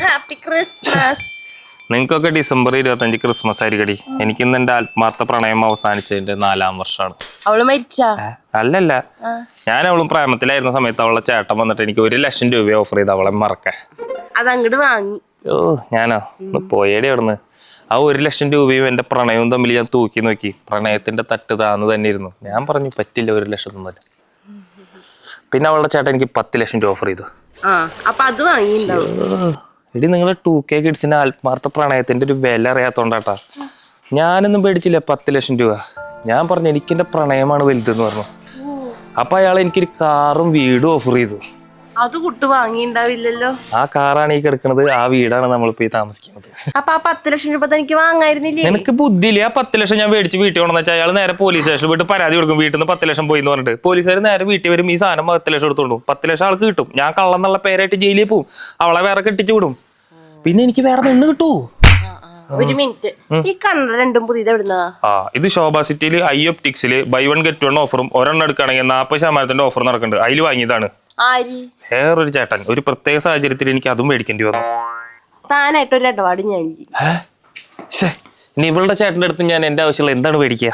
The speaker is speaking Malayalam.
Happy Christmas. നിങ്ങൾക്കൊക്കെ ഡിസംബർ 25 ക്രിസ്മസ് ആയിരിക്കടി. എനിക്കിന്ന് എന്റെ ആത്മാർത്ഥ പ്രണയം അവസാനിച്ചതിന്റെ 4-ാം വർഷമാണ്. അവള് മരിച്ചാ? അല്ലല്ല, ഞാൻ അവളും പ്രേമത്തിലായിരുന്ന സമയത്ത് അവളെ ചേട്ടൻ വന്നിട്ട് എനിക്ക് 1 ലക്ഷം രൂപ ഓഫർ ചെയ്ത് അവളെ മറക്കാൻ. അതങ്ങോട്ട് വാങ്ങി. ഓ ഞാനോ പോയേടി അവിടുന്ന്. ആ 1 ലക്ഷം രൂപയും എന്റെ പ്രണയവും തമ്മിൽ ഞാൻ തൂക്കി നോക്കി. പ്രണയത്തിന്റെ തട്ട് താന്ന് തന്നെ ഇരുന്നു. ഞാൻ പറഞ്ഞു പറ്റില്ല 1 ലക്ഷം ഒന്നും. പിന്നെ അവളുടെ ചേട്ടൻ എനിക്ക് 10 ലക്ഷം രൂപ ഓഫർ ചെയ്തു. അപ്പൊ അത് വാങ്ങിണ്ടാവും. എടി നിങ്ങളെ 2K കിഡ്സിന്റെ ആത്മാർത്ഥ പ്രണയത്തിന്റെ ഒരു വില അറിയാത്തോണ്ടാട്ടാ. ഞാനൊന്നും പേടിച്ചില്ല 10 ലക്ഷം രൂപ. ഞാൻ പറഞ്ഞു എനിക്കെന്റെ പ്രണയമാണ് വലുതെന്ന് പറഞ്ഞു. അപ്പൊ അയാൾ എനിക്കൊരു കാറും വീടും ഓഫർ ചെയ്തു. അത് കുട്ടു വാങ്ങിണ്ടാവില്ലല്ലോ. ആ കാറാണ് ഈ കിടക്കുന്നത്, ആ വീടാണ് നമ്മളിപ്പോ ഈ താമസിക്കുന്നത്. അപ്പൊ ആ 10 ലക്ഷം രൂപ തനിക്ക് വാങ്ങായിരുന്നില്ലേ? എനിക്ക് ബുദ്ധിയില്ല. ആ 10 ലക്ഷം ഞാൻ മേടിച്ച് വീട്ടിൽ കൊണ്ടെന്ന് വെച്ചാൽ അയാൾ നേരെ പോലീസ് സ്റ്റേഷനിൽ പോയിട്ട് പരാതി കൊടുക്കും. വീട്ടിൽ നിന്ന് 10 ലക്ഷം പോയി എന്ന് പറഞ്ഞിട്ട് പോലീസുകാർ നേരെ വീട്ടിൽ വരും. ഈ സാധനം 10 ലക്ഷം എടുത്തോണ്ടു. 10 ലക്ഷം ആൾക്ക് കിട്ടും. ഞാൻ കള്ളന്നുള്ള പേരായിട്ട് ജയിലിൽ പോവും. അവളെ വേറെ കെട്ടിച്ചു വിടും. പിന്നെ എനിക്ക് വേറെ പെണ്ണ് കിട്ടൂ. ഒരു മിനിറ്റ്, ഈ കണ്ണട രണ്ടും പുതിയത് എവിടുന്നാ? ഇത് ശോഭ സിറ്റിയിൽ ഐ ഒപ്റ്റിക്സിൽ ബൈ 1 get 1 ഓഫറും ഒരെണ്ണം എടുക്കുകയാണെങ്കിൽ 40% ഓഫർ നടക്കുന്നുണ്ട്. അതിൽ വാങ്ങിയതാണ്. വേറൊരു ചേട്ടൻ ഒരു പ്രത്യേക സാഹചര്യത്തിൽ എനിക്ക് അതും മേടിക്കേണ്ടി വന്നു. താനായിട്ടൊരു ഇടപാട് ഞാൻ ഇനി ഇവളുടെ ചേട്ടന്റെ അടുത്ത് ഞാൻ എന്റെ ആവശ്യമുള്ള എന്താണ് മേടിക്കുക?